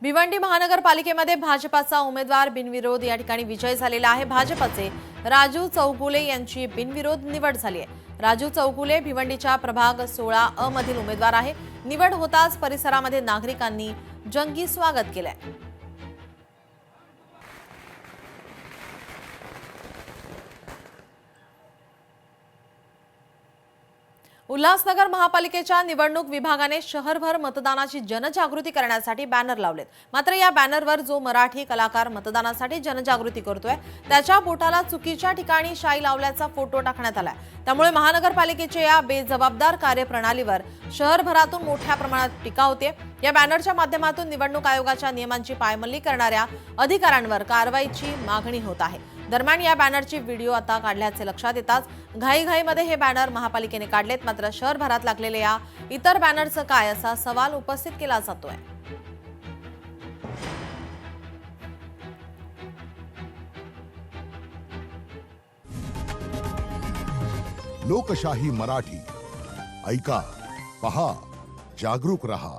भिवंडी महानगरपालिकेमध्ये भाजपाचा उमेदवार बिनविरोध या ठिकाणी विजय झालेला आहे। भाजपाचे राजू चौगुले यांची बिनविरोध निवड झाली आहे। राजू चौगुले भिवंडीच्या प्रभाग 16 अ मधील उमेदवार आहे। निवड होताच परिसरामध्ये नागरिकांनी जंगी स्वागत केले। उल्हासनगर महापालिकेच्या निवडणूक विभागाने शहरभर मतदानाची जनजागृती करण्यासाठी बॅनर लावलेत। मात्र या बॅनरवर जो मराठी कलाकार मतदानासाठी जनजागृती करतोय त्याच्या बोटाला चुकीच्या ठिकाणी शाई लावल्याचा फोटो टाकण्यात आलाय। त्यामुळे महानगरपालिकेच्या या बेजबाबदार कार्यप्रणालीवर शहरभरातून मोठ्या प्रमाणात टीका होते। या बॅनरच्या माध्यमातून निवडणूक आयोगाच्या नियमांची पायमल्ली करणाऱ्या अधिकाऱ्यांवर कारवाईची मागणी होत आहे। दरम्यान या बॅनरची व्हिडिओ आता काढल्याचे लक्षात येताच घाईघाईमध्ये हे बॅनर महापालिकेने काढलेत। मात्र शहरभरात लागलेल्या या इतर बॅनरचं काय असा सवाल उपस्थित केला जातोय। लोकशाही मराठी ऐका, पहा, जागरूक रहा।